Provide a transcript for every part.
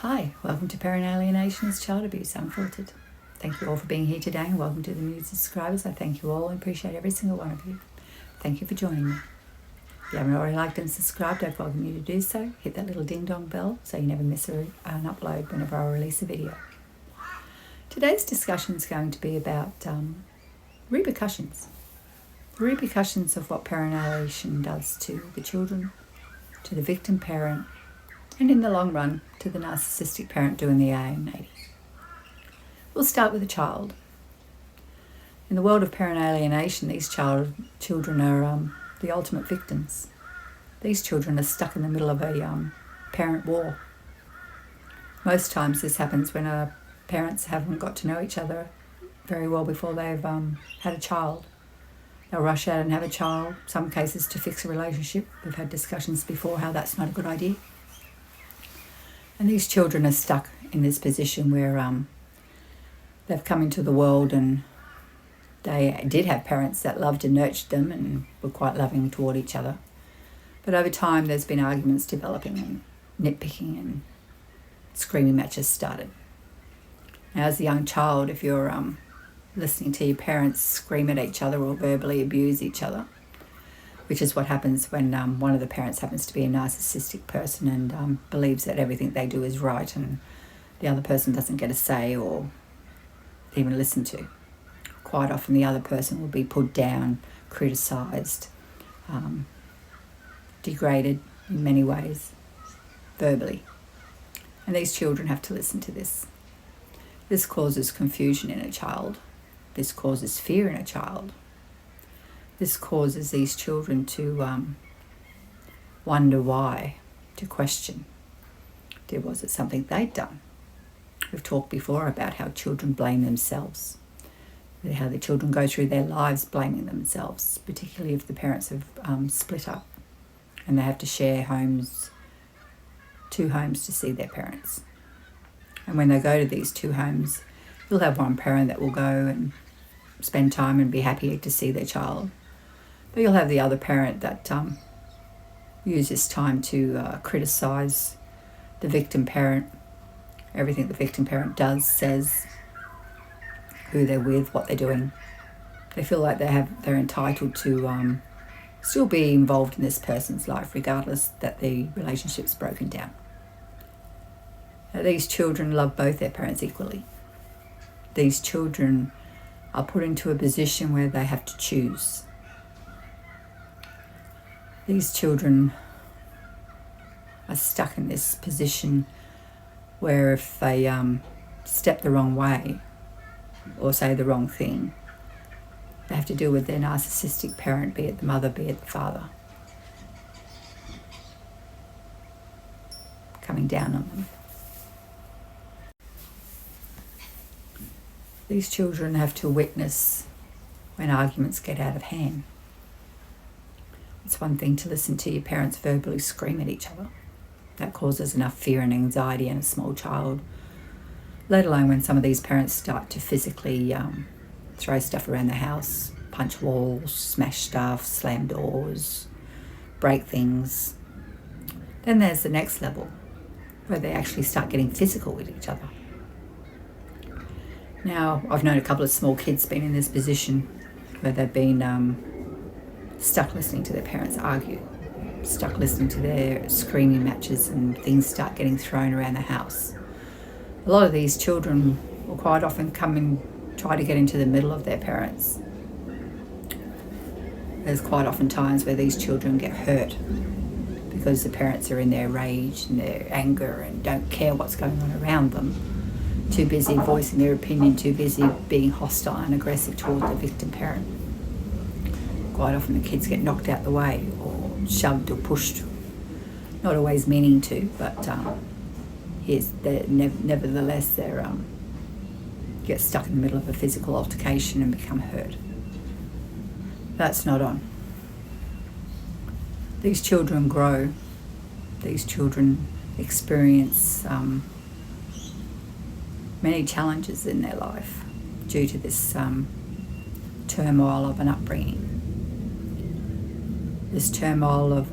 Hi, welcome to Parent Alienation's Child Abuse Unfiltered. Thank you all for being here today and welcome to the new subscribers. I thank you all and appreciate every single one of you. Thank you for joining me. If you haven't already liked and subscribed, I'd welcome you to do so. Hit that little ding dong bell so you never miss an upload whenever I release a video. Today's discussion is going to be about repercussions. The repercussions of what parent alienation does to the children, to the victim parent, and in the long run, to the narcissistic parent doing the alienating. We'll start with a child. In the world of parent alienation, these children are the ultimate victims. These children are stuck in the middle of a parent war. Most times this happens when parents haven't got to know each other very well before they've had a child. They'll rush out and have a child, some cases to fix a relationship. We've had discussions before how that's not a good idea. And these children are stuck in this position where they've come into the world and they did have parents that loved and nurtured them and were quite loving toward each other. But over time there's been arguments developing and nitpicking and screaming matches started. Now as a young child, if you're listening to your parents scream at each other or verbally abuse each other, which is what happens when one of the parents happens to be a narcissistic person and believes that everything they do is right and the other person doesn't get a say or even listen to. Quite often the other person will be put down, criticised, degraded in many ways, verbally. And these children have to listen to this. This causes confusion in a child. This causes fear in a child. This causes these children to wonder why, to question. Was it something they'd done? We've talked before about how children blame themselves, how the children go through their lives blaming themselves, particularly if the parents have split up and they have to share two homes to see their parents. And when they go to these two homes, you'll have one parent that will go and spend time and be happy to see their child. But you'll have the other parent that uses time to criticise the victim parent, everything the victim parent does, says, who they're with, what they're doing. They feel like they're entitled to still be involved in this person's life, regardless that the relationship's broken down. Now, these children love both their parents equally. These children are put into a position where they have to choose. These children are stuck in this position where if they step the wrong way or say the wrong thing, they have to deal with their narcissistic parent, be it the mother, be it the father, coming down on them. These children have to witness when arguments get out of hand. It's one thing to listen to your parents verbally scream at each other. That causes enough fear and anxiety in a small child, let alone when some of these parents start to physically throw stuff around the house, punch walls, smash stuff, slam doors, break things. Then there's the next level, where they actually start getting physical with each other. Now, I've known a couple of small kids been in this position where they've been stuck listening to their parents argue, stuck listening to their screaming matches and things start getting thrown around the house. A lot of these children will quite often come and try to get into the middle of their parents. There's quite often times where these children get hurt because the parents are in their rage and their anger and don't care what's going on around them. Too busy voicing their opinion, too busy being hostile and aggressive toward the victim parent. Quite often the kids get knocked out the way or shoved or pushed, not always meaning to, but nevertheless they get stuck in the middle of a physical altercation and become hurt. That's not on. These children grow. These children experience many challenges in their life due to this turmoil of an upbringing. This turmoil of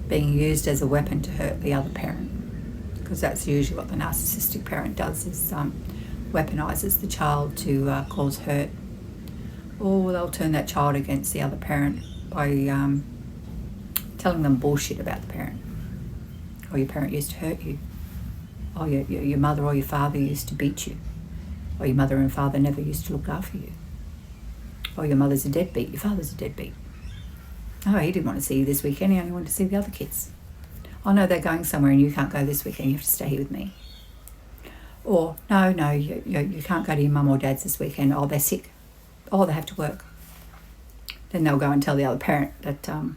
being used as a weapon to hurt the other parent. because that's usually what the narcissistic parent does, is weaponises the child to cause hurt. Or they'll turn that child against the other parent by telling them bullshit about the parent. Or your parent used to hurt you. Or your mother or your father used to beat you. Or your mother and father never used to look after you. Or your mother's a deadbeat, your father's a deadbeat. Oh, he didn't want to see you this weekend, he only wanted to see the other kids. Oh no, they're going somewhere and you can't go this weekend, you have to stay here with me. Or, no, you can't go to your mum or dad's this weekend, oh, they're sick. Oh, they have to work. Then they'll go and tell the other parent that, oh,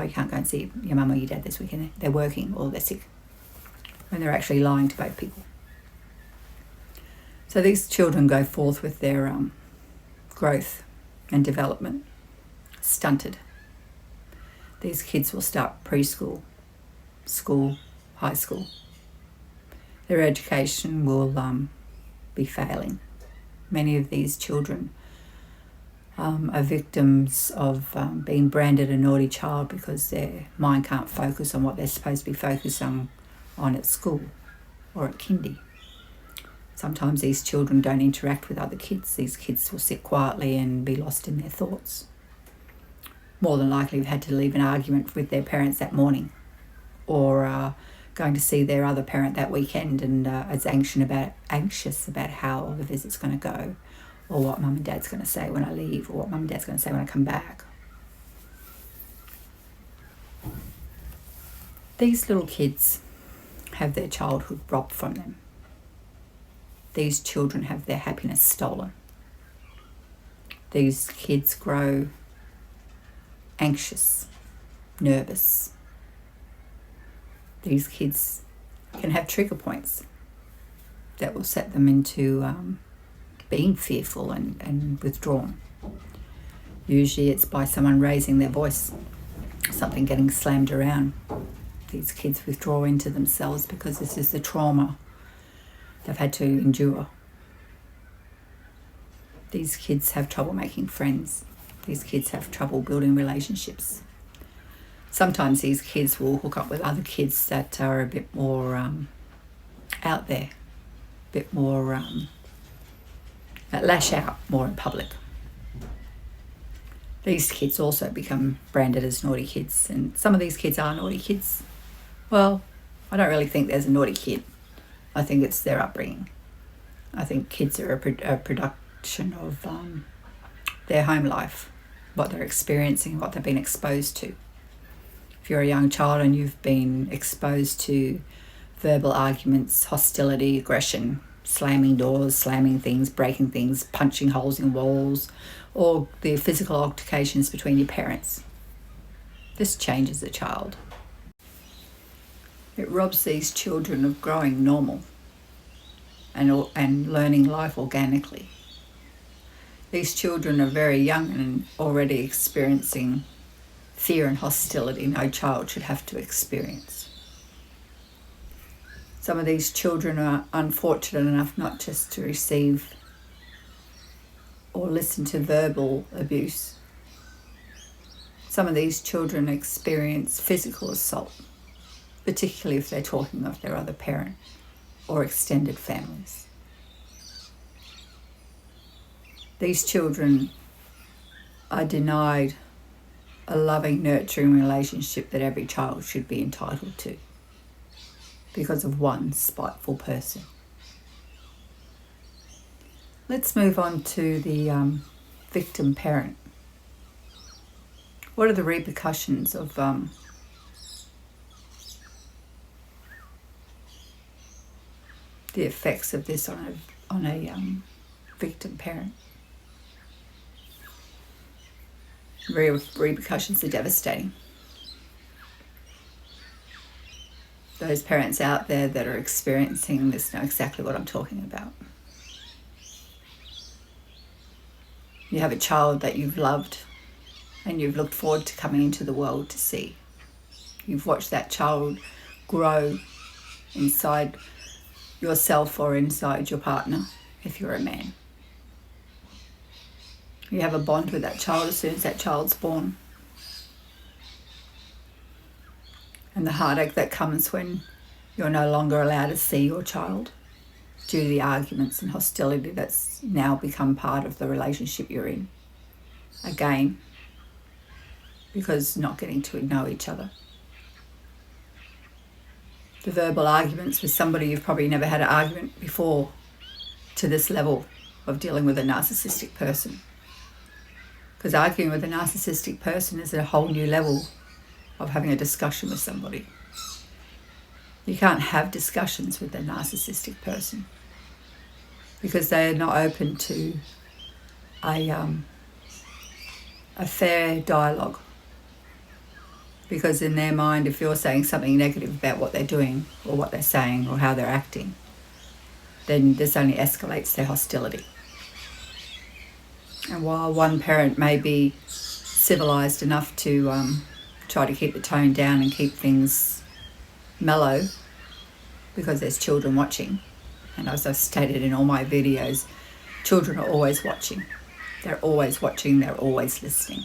you can't go and see your mum or your dad this weekend, they're working or they're sick. When they're actually lying to both people. So these children go forth with their growth and development stunted. These kids will start preschool, school, high school. Their education will be failing. Many of these children are victims of being branded a naughty child because their mind can't focus on what they're supposed to be focused on at school or at kindy. Sometimes these children don't interact with other kids. These kids will sit quietly and be lost in their thoughts. More than likely have had to leave an argument with their parents that morning, or going to see their other parent that weekend and is anxious about how the visit's going to go, or what mum and dad's going to say when I leave, or what mum and dad's going to say when I come back. These little kids have their childhood robbed from them. These children have their happiness stolen. These kids grow anxious, nervous. These kids can have trigger points that will set them into being fearful and withdrawn. Usually it's by someone raising their voice, something getting slammed around. These kids withdraw into themselves because this is the trauma they've had to endure. These kids have trouble making friends. These kids have trouble building relationships. Sometimes these kids will hook up with other kids that are a bit more out there, a bit more, that lash out more in public. These kids also become branded as naughty kids, and some of these kids are naughty kids. Well, I don't really think there's a naughty kid. I think it's their upbringing. I think kids are a production of their home life, what they're experiencing, what they've been exposed to. If you're a young child and you've been exposed to verbal arguments, hostility, aggression, slamming doors, slamming things, breaking things, punching holes in walls, or the physical altercations between your parents, this changes a child. It robs these children of growing normal and learning life organically. These children are very young and already experiencing fear and hostility no child should have to experience. Some of these children are unfortunate enough not just to receive or listen to verbal abuse. Some of these children experience physical assault, particularly if they're talking of their other parent or extended families. These children are denied a loving, nurturing relationship that every child should be entitled to because of one spiteful person. Let's move on to the victim parent. What are the repercussions of the effects of this on a victim parent? Repercussions are devastating. Those parents out there that are experiencing this know exactly what I'm talking about. You have a child that you've loved and you've looked forward to coming into the world to see. You've watched that child grow inside yourself or inside your partner, if you're a man. You have a bond with that child as soon as that child's born. And the heartache that comes when You're no longer allowed to see your child due to the arguments and hostility that's now become part of the relationship you're in. Again, because not getting to know each other. The verbal arguments with somebody you've probably never had an argument before to this level of dealing with a narcissistic person. Because arguing with a narcissistic person is a whole new level of having a discussion with somebody. You can't have discussions with a narcissistic person because they are not open to a fair dialogue. Because in their mind, if you're saying something negative about what they're doing or what they're saying or how they're acting, then this only escalates their hostility. And while one parent may be civilised enough to try to keep the tone down and keep things mellow because there's children watching, and as I've stated in all my videos, children are always watching. They're always watching, they're always listening.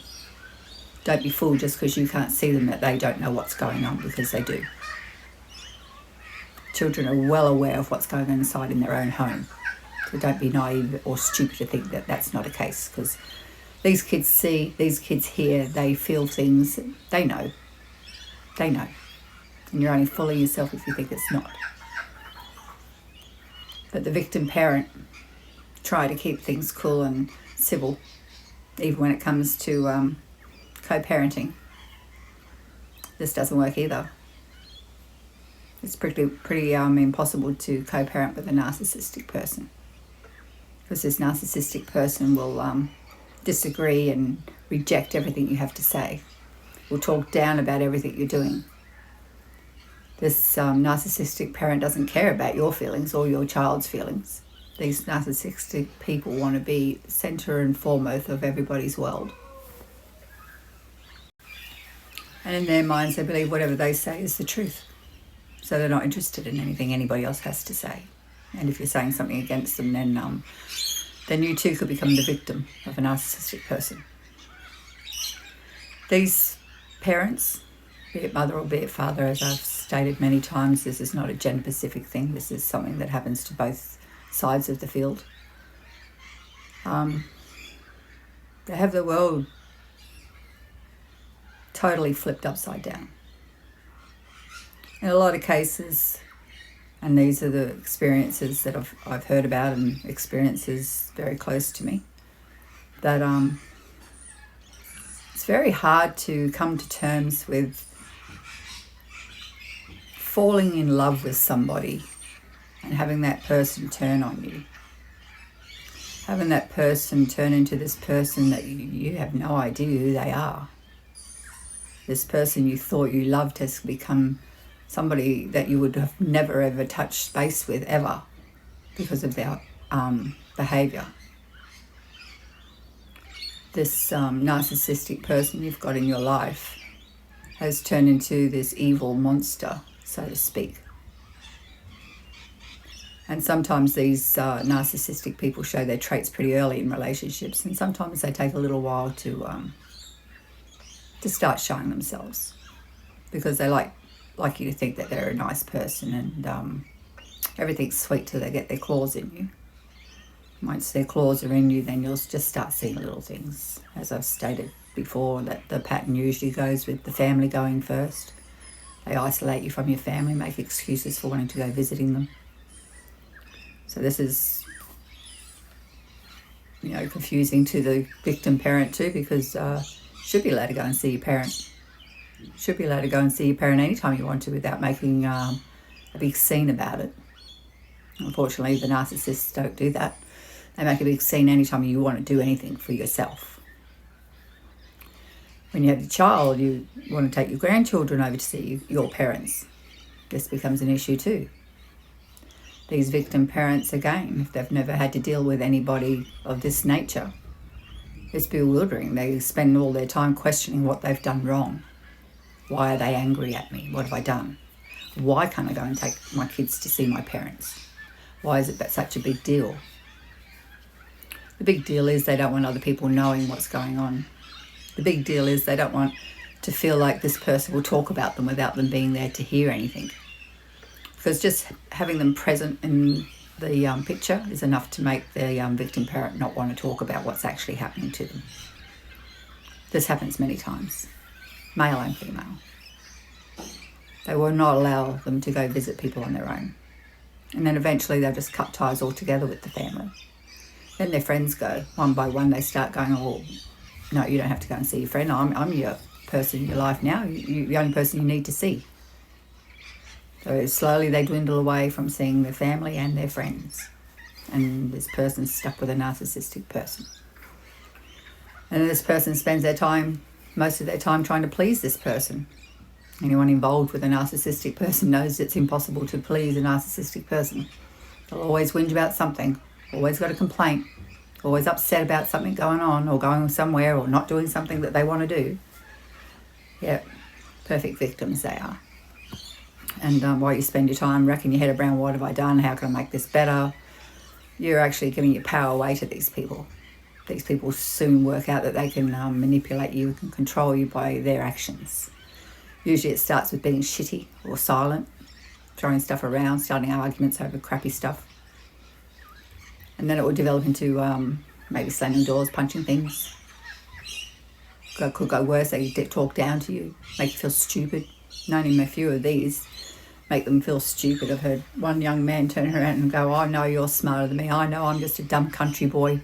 Don't be fooled just because you can't see them that they don't know what's going on, because they do. Children are well aware of what's going on inside in their own home. So don't be naive or stupid to think that that's not a case, because these kids see, these kids hear, they feel things, they know. They know. And you're only fooling yourself if you think it's not. But the victim parent try to keep things cool and civil, even when it comes to co-parenting. This doesn't work either. It's pretty impossible to co-parent with a narcissistic person, because this narcissistic person will disagree and reject everything you have to say, will talk down about everything you're doing. This narcissistic parent doesn't care about your feelings or your child's feelings. These narcissistic people want to be the centre and foremost of everybody's world. And in their minds, they believe whatever they say is the truth. So they're not interested in anything anybody else has to say. And if you're saying something against them, then you too could become the victim of a narcissistic person. These parents, be it mother or be it father, as I've stated many times, this is not a gender-specific thing. This is something that happens to both sides of the field. They have the world totally flipped upside down. In a lot of cases, and these are the experiences that I've heard about and experiences very close to me, that it's very hard to come to terms with falling in love with somebody and having that person turn on you. Having that person turn into this person that you have no idea who they are. This person you thought you loved has become somebody that you would have never ever touched base with ever because of their behaviour. This narcissistic person you've got in your life has turned into this evil monster, so to speak. And sometimes these narcissistic people show their traits pretty early in relationships, and sometimes they take a little while to start showing themselves, because they like you to think that they're a nice person and everything's sweet till they get their claws in you. Once their claws are in you, then you'll just start seeing little things. As I've stated before, that the pattern usually goes with the family going first. They isolate you from your family, make excuses for wanting to go visiting them. So this is, confusing to the victim parent too, because should be allowed to go and see your parent. Should be allowed to go and see your parent anytime you want to without making a big scene about it. Unfortunately, the narcissists don't do that. They make a big scene anytime you want to do anything for yourself. When you have a child, you want to take your grandchildren over to see your parents. This becomes an issue too. These victim parents, again, if they've never had to deal with anybody of this nature, it's bewildering. They spend all their time questioning what they've done wrong. Why are they angry at me? What have I done? Why can't I go and take my kids to see my parents? Why is it such a big deal? The big deal is they don't want other people knowing what's going on. The big deal is they don't want to feel like this person will talk about them without them being there to hear anything. Because just having them present in the picture is enough to make the victim parent not want to talk about what's actually happening to them. This happens many times, male and female. They will not allow them to go visit people on their own. And then eventually they'll just cut ties altogether with the family. Then their friends go, one by one they start going, oh, no, you don't have to go and see your friend. I'm your person in your life now. You're the only person you need to see. So slowly they dwindle away from seeing their family and their friends. And this person's stuck with a narcissistic person. And this person spends most of their time trying to please this person. Anyone involved with a narcissistic person knows it's impossible to please a narcissistic person. They'll always whinge about something, always got a complaint, always upset about something going on or going somewhere or not doing something that they want to do. Yeah, perfect victims they are. And while you spend your time racking your head around, what have I done, how can I make this better, you're actually giving your power away to these people. These people soon work out that they can manipulate you and control you by their actions. Usually it starts with being shitty or silent, throwing stuff around, starting arguments over crappy stuff. And then it will develop into maybe slamming doors, punching things. Could go worse, they talk down to you, make you feel stupid. Known him a few of these, make them feel stupid. I've heard one young man turn around and go, I know you're smarter than me, I know I'm just a dumb country boy.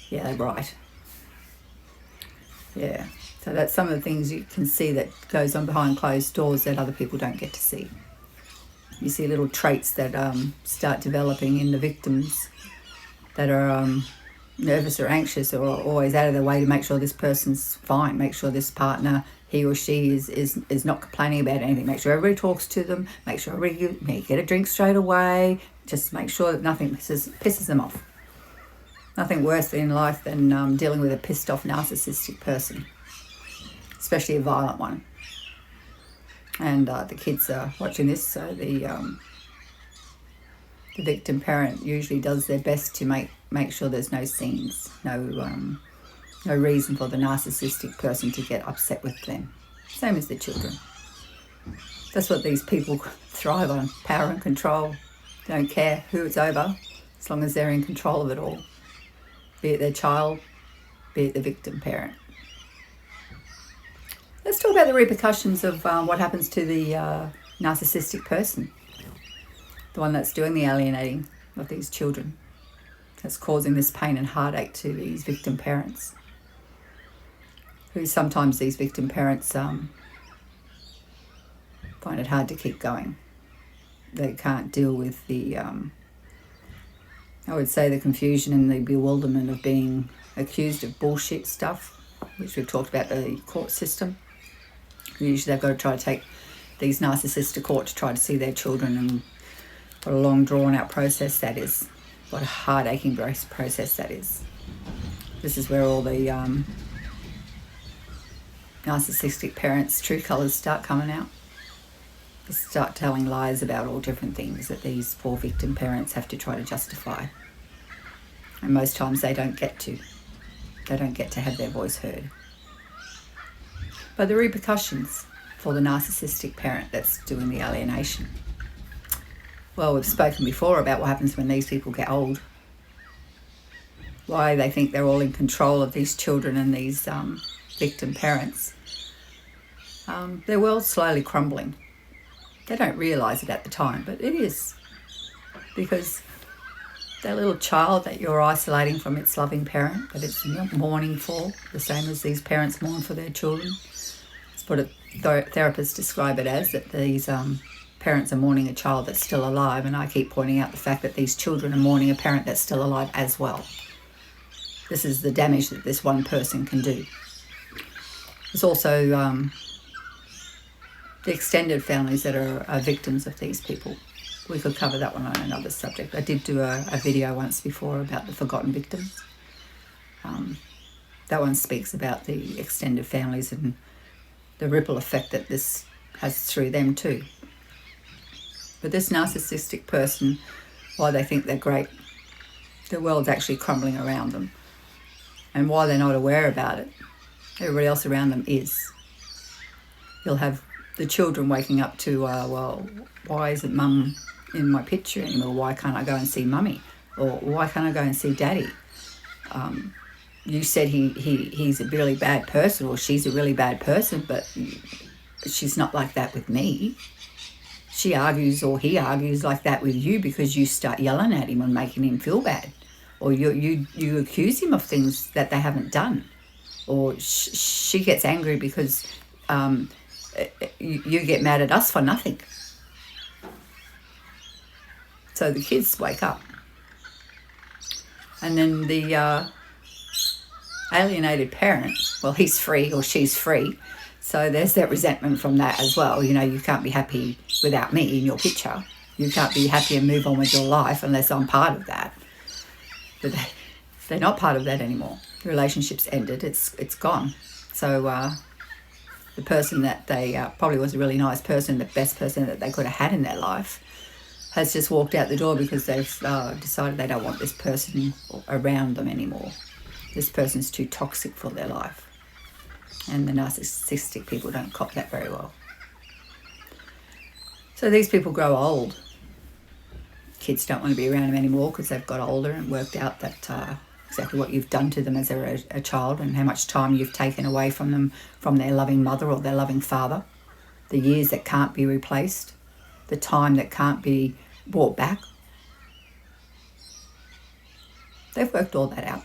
Yeah, they're right. Yeah. So that's some of the things you can see that goes on behind closed doors that other people don't get to see. You see little traits that start developing in the victims that are nervous or anxious or always out of their way to make sure this person's fine, make sure this partner, he or she is not complaining about anything, make sure everybody talks to them, make sure everybody get a drink straight away, just make sure that nothing pisses them off. Nothing worse in life than dealing with a pissed off narcissistic person, especially a violent one. And the kids are watching this, so the victim parent usually does their best to make sure there's no scenes, no reason for the narcissistic person to get upset with them. Same as the children. That's what these people thrive on, power and control. They don't care who it's over, as long as they're in control of it all. Be it their child, be it the victim parent. Let's talk about the repercussions of what happens to the narcissistic person, the one that's doing the alienating of these children, that's causing this pain and heartache to these victim parents, who sometimes these victim parents find it hard to keep going. They can't deal with the, I would say, the confusion and the bewilderment of being accused of bullshit stuff, which we've talked about, the court system. Usually they've got to try to take these narcissists to court to try to see their children, and what a long drawn out process that is. What a heart aching process that is. This is where all the narcissistic parents' true colours start coming out. They start telling lies about all different things that these poor victim parents have to try to justify. And most times they don't get to. They don't get to have their voice heard. But the repercussions for the narcissistic parent that's doing the alienation. Well, we've spoken before about what happens when these people get old. Why they think they're all in control of these children and these victim parents. Their world's slowly crumbling. They don't realise it at the time, but it is. Because that little child that you're isolating from its loving parent, that it's mourning for, the same as these parents mourn for their children. It's what therapists describe it as, that these parents are mourning a child that's still alive, and I keep pointing out the fact that these children are mourning a parent that's still alive as well. This is the damage that this one person can do. There's also the extended families that are victims of these people. We could cover that one on another subject. I did do a video once before about the forgotten victims. That one speaks about the extended families and the ripple effect that this has through them too. But this narcissistic person, while they think they're great, the world's actually crumbling around them. And while they're not aware about it, everybody else around them is. You'll have the children waking up to, well, why isn't mum in my picture anymore? Why can't I go and see mummy? Or why can't I go and see daddy? You said he's a really bad person, or she's a really bad person, but she's not like that with me. She argues, or he argues like that with you because you start yelling at him and making him feel bad. Or you accuse him of things that they haven't done. Or she gets angry because you get mad at us for nothing. So the kids wake up. And then the alienated parent, well, he's free or she's free. So there's that resentment from that as well. You know, you can't be happy without me in your picture. You can't be happy and move on with your life unless I'm part of that. But they're not part of that anymore. The relationship's ended. It's gone. So the person that they probably was a really nice person, the best person that they could have had in their life, has just walked out the door because they've decided they don't want this person around them anymore. This person's too toxic for their life. And the narcissistic people don't cop that very well. So these people grow old. Kids don't want to be around them anymore because they've got older and worked out that exactly what you've done to them as a child and how much time you've taken away from them, from their loving mother or their loving father. The years that can't be replaced. The time that can't be brought back. They've worked all that out.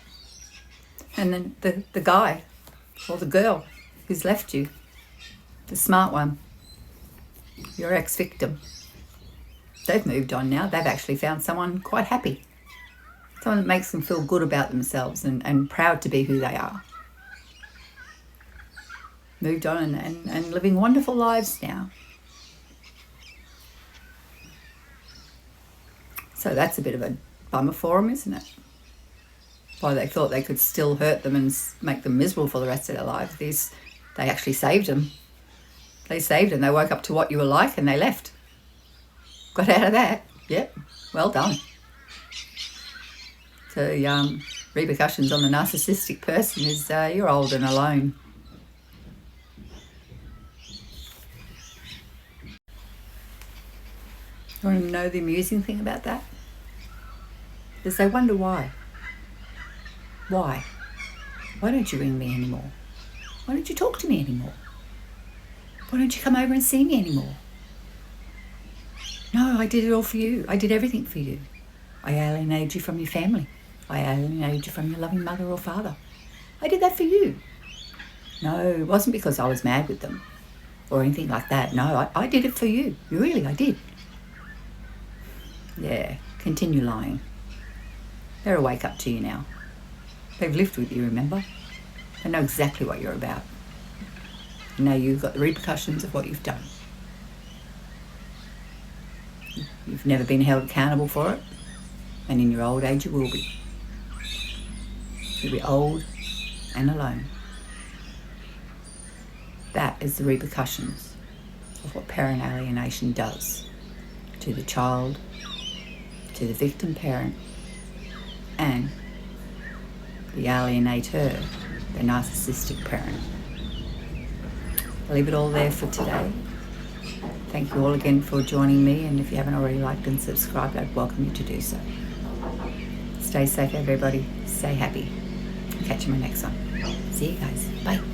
And then the guy or the girl who's left you, the smart one, your ex-victim, they've moved on now. They've actually found someone quite happy. Someone that makes them feel good about themselves and proud to be who they are. Moved on and living wonderful lives now. So that's a bit of a bummer for them, isn't it? Why they thought they could still hurt them and make them miserable for the rest of their lives. They actually saved them. They saved them. They woke up to what you were like and they left. Got out of that. Yep. Well done. So repercussions on the narcissistic person is you're old and alone. You want to know the amusing thing about that? Is they wonder why. Why? Why don't you ring me anymore? Why don't you talk to me anymore? Why don't you come over and see me anymore? No, I did it all for you. I did everything for you. I alienated you from your family. I alienated you from your loving mother or father. I did that for you. No, it wasn't because I was mad with them or anything like that. No, I did it for you. Really, I did. Yeah, continue lying. They're a wake up to you now. They've lived with you, remember? They know exactly what you're about. Now you've got the repercussions of what you've done. You've never been held accountable for it, and in your old age you will be. You'll be old and alone. That is the repercussions of what parent alienation does to the child, to the victim parent, and the alienator, the narcissistic parent. I'll leave it all there for today. Thank you all again for joining me, and if you haven't already liked and subscribed, I'd welcome you to do so. Stay safe, everybody. Stay happy. Catch you in my next one. See you guys. Bye.